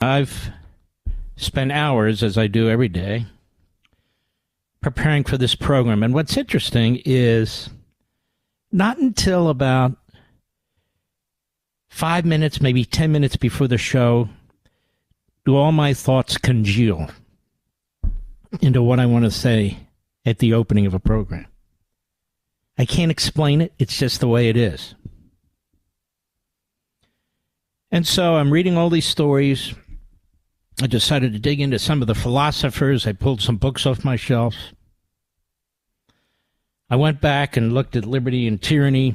I've spent hours, as I do every day, preparing for this program. And what's interesting is not until about 5 minutes, maybe 10 minutes before the show, do all my thoughts congeal into what I want to say at the opening of a program. I can't explain it. It's just the way it is. And so I'm reading all these stories. I decided to dig into some of the philosophers. I pulled some books off my shelves. I went back and looked at Liberty and Tyranny,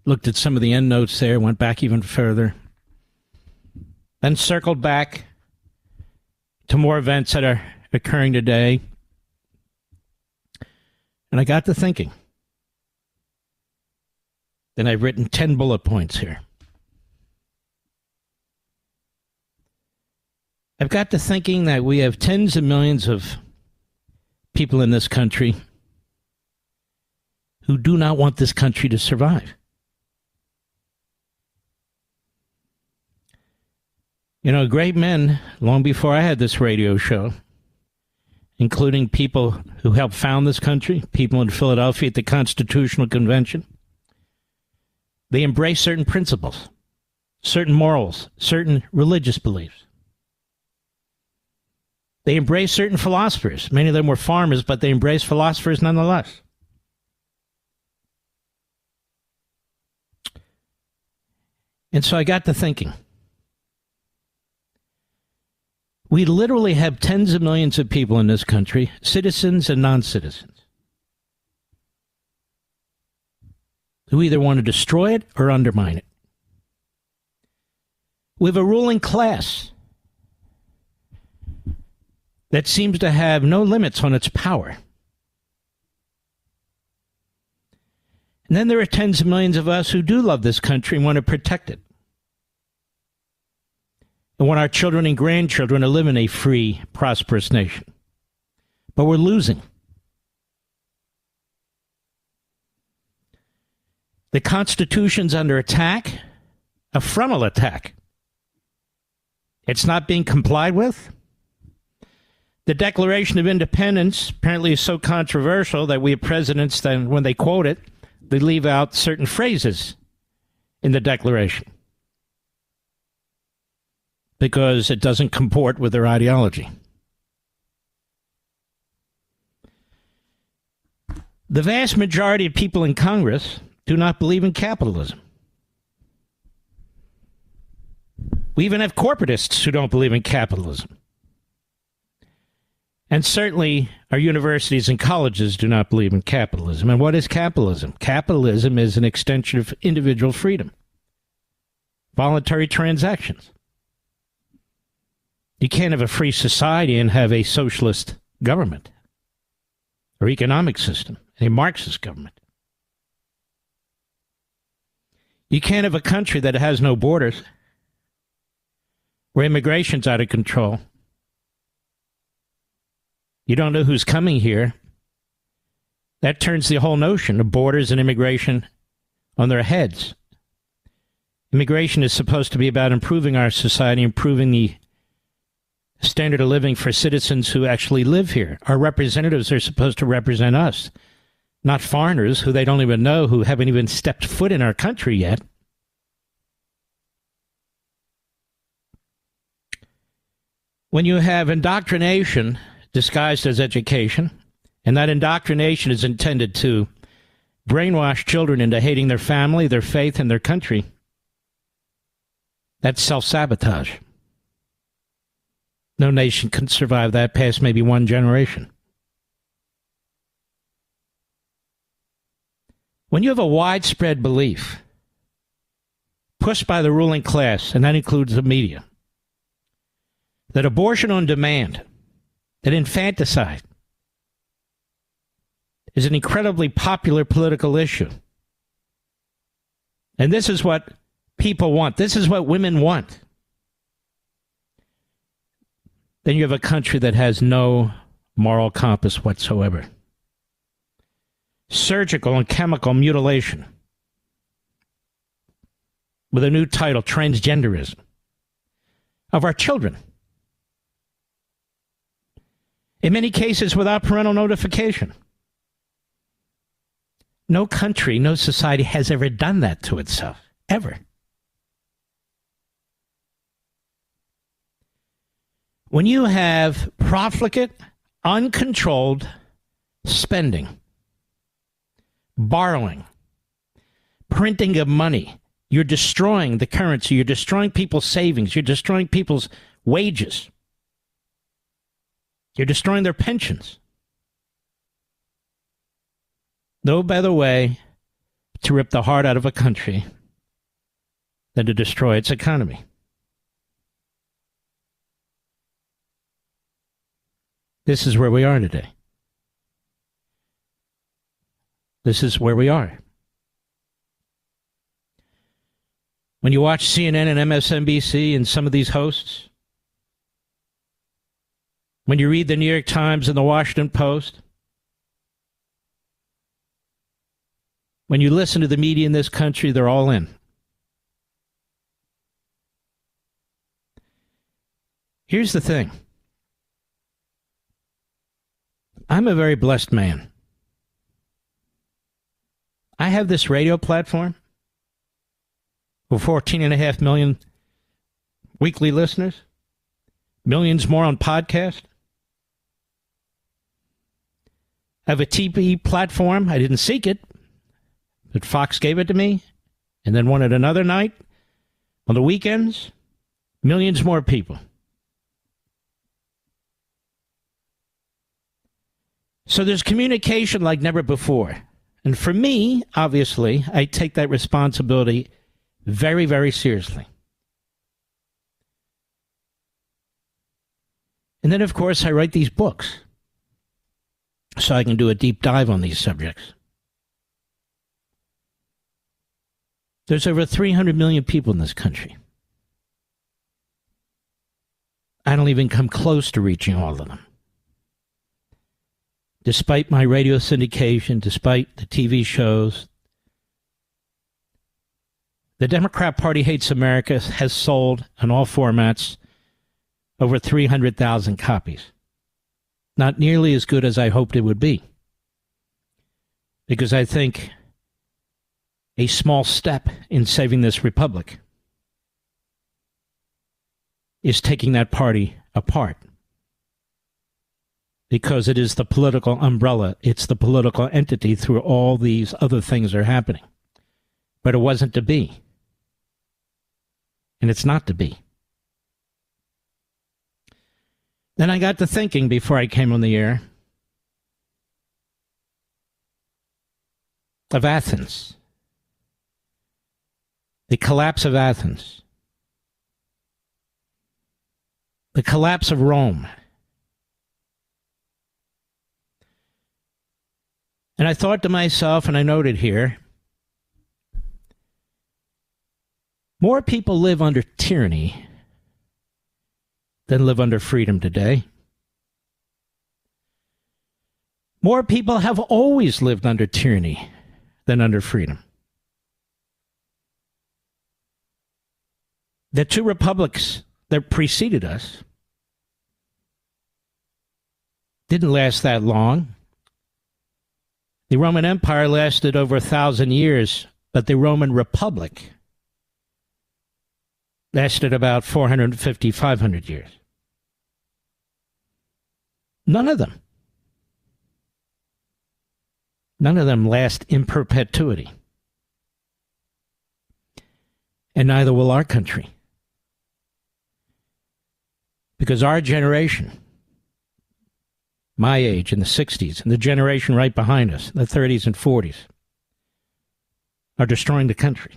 looked at some of the endnotes there, went back even further, then circled back to more events that are occurring today. And I got to thinking. Then I've written 10 bullet points here. I've got to thinking that we have tens of millions of people in this country who do not want this country to survive. You know, great men, long before I had this radio show, including people who helped found this country, people in Philadelphia at the Constitutional Convention, they embraced certain principles, certain morals, certain religious beliefs. They embraced certain philosophers. Many of them were farmers, but they embraced philosophers nonetheless. And so I got to thinking. We literally have tens of millions of people in this country, citizens and non-citizens, who either want to destroy it or undermine it. We have a ruling class that seems to have no limits on its power. And then there are tens of millions of us who do love this country and want to protect it. And want our children and grandchildren to live in a free, prosperous nation. But we're losing. The Constitution's under attack, a frontal attack. It's not being complied with. The Declaration of Independence apparently is so controversial that we have presidents that when they quote it, they leave out certain phrases in the Declaration because it doesn't comport with their ideology. The vast majority of people in Congress do not believe in capitalism. We even have corporatists who don't believe in capitalism. And certainly our universities and colleges do not believe in capitalism. And what is capitalism? Capitalism is an extension of individual freedom. Voluntary transactions. You can't have a free society and have a socialist government or economic system, a Marxist government. You can't have a country that has no borders, where immigration's out of control. You don't know who's coming here. That turns the whole notion of borders and immigration on their heads. Immigration is supposed to be about improving our society, improving the standard of living for citizens who actually live here. Our representatives are supposed to represent us, not foreigners who they don't even know, who haven't even stepped foot in our country yet. When you have indoctrination disguised as education, and that indoctrination is intended to brainwash children into hating their family, their faith, and their country, that's self-sabotage. No nation can survive that past maybe one generation. When you have a widespread belief pushed by the ruling class, and that includes the media, that abortion on demand, that infanticide is an incredibly popular political issue. And this is what people want. This is what women want. Then you have a country that has no moral compass whatsoever. Surgical and chemical mutilation with a new title, transgenderism. of our children. In many cases, without parental notification. No country, no society has ever done that to itself. Ever. When you have profligate, uncontrolled spending, borrowing, printing of money, you're destroying the currency, you're destroying people's savings, you're destroying people's wages, you're destroying their pensions. No better way to rip the heart out of a country than to destroy its economy. This is where we are today. This is where we are. When you watch CNN and MSNBC and some of these hosts, when you read the New York Times and the Washington Post, when you listen to the media in this country, they're all in. Here's the thing. I'm a very blessed man. I have this radio platform with 14.5 million weekly listeners, millions more on podcast. I have a TV platform. I didn't seek it, but Fox gave it to me, and then wanted another night on the weekends. Millions more people. So there's communication like never before. And for me, obviously, I take that responsibility very, very seriously. And then, of course, I write these books so I can do a deep dive on these subjects. There's over 300 million people in this country. I don't even come close to reaching all of them. Despite my radio syndication, despite the TV shows, the Democrat Party Hates America has sold in all formats over 300,000 copies. Not nearly as good as I hoped it would be. Because I think a small step in saving this republic is taking that party apart. Because it is the political umbrella. It's the political entity through all these other things that are happening. But it wasn't to be. And it's not to be. Then I got to thinking before I came on the air of Athens. The collapse of Athens. The collapse of Rome. And I thought to myself, and I noted here, more people live under tyranny than live under freedom today. More people have always lived under tyranny than under freedom. The two republics that preceded us didn't last that long. The Roman Empire lasted over 1,000 years, but the Roman Republic lasted about 450, 500 years. None of them last in perpetuity. And neither will our country. Because our generation, my age in the 60s, and the generation right behind us, the 30s and 40s, are destroying the country.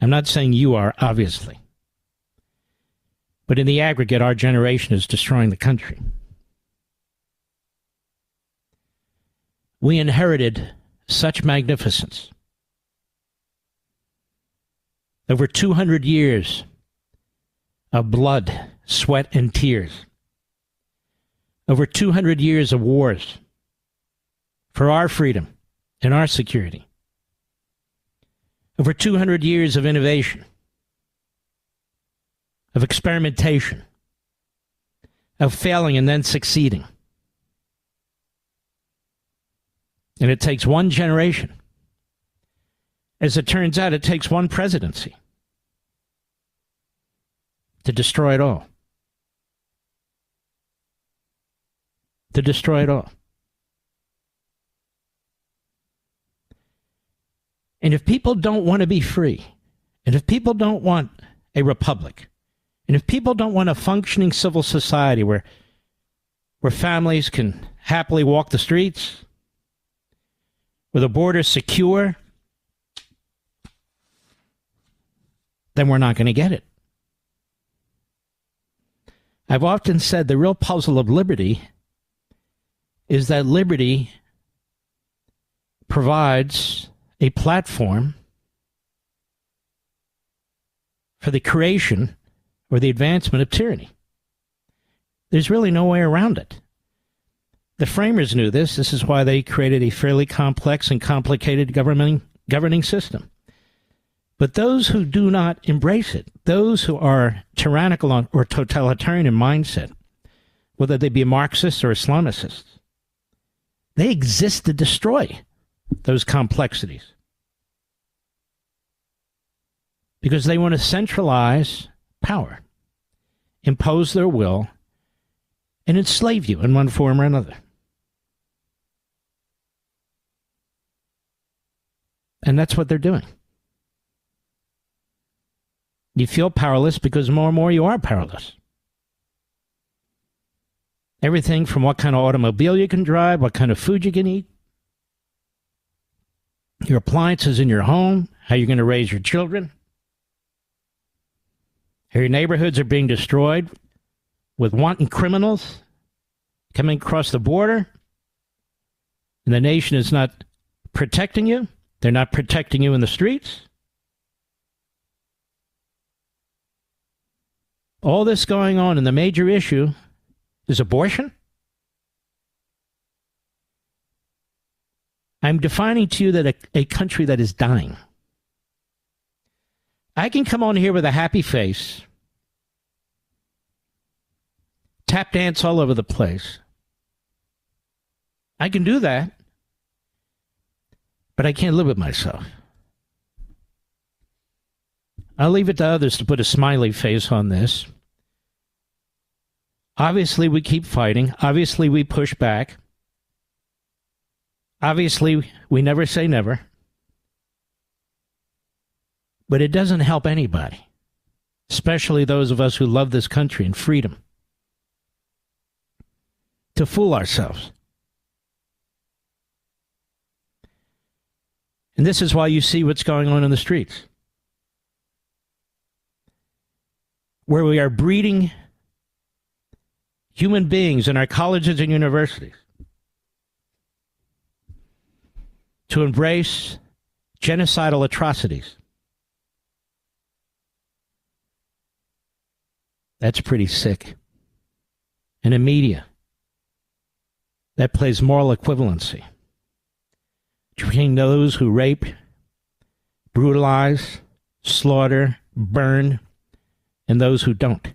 I'm not saying you are, obviously. But in the aggregate, our generation is destroying the country. We inherited such magnificence. Over 200 years of blood, sweat, and tears. Over 200 years of wars for our freedom and our security. Over 200 years of innovation. of experimentation, of failing and then succeeding. And it takes one generation. As it turns out, it takes one presidency to destroy it all. To destroy it all. And if people don't want to be free, and if people don't want a republic, and if people don't want a functioning civil society where families can happily walk the streets, where the border's secure, then we're not going to get it. I've often said the real puzzle of liberty is that liberty provides a platform for the creation or the advancement of tyranny. There's really no way around it. The framers knew this. This is why they created a fairly complex and complicated governing system. But those who do not embrace it, those who are tyrannical or totalitarian in mindset, whether they be Marxists or Islamicists, they exist to destroy those complexities. Because they want to centralize power, impose their will, and enslave you in one form or another. And that's what they're doing. You feel powerless because more and more you are powerless. Everything from what kind of automobile you can drive, what kind of food you can eat, your appliances in your home, how you're going to raise your children, how your neighborhoods are being destroyed with wanton criminals coming across the border, and the nation is not protecting you. They're not protecting you in the streets. All this going on, and the major issue is abortion. I'm defining to you that a country that is dying. I can come on here with a happy face, tap dance all over the place. I can do that, but I can't live with myself. I'll leave it to others to put a smiley face on this. Obviously, we keep fighting. Obviously, we push back. Obviously, we never say never. But it doesn't help anybody, especially those of us who love this country and freedom, to fool ourselves. And this is why you see what's going on in the streets, where we are breeding human beings in our colleges and universities to embrace genocidal atrocities. That's pretty sick. And in media, that plays moral equivalency between those who rape, brutalize, slaughter, burn, and those who don't.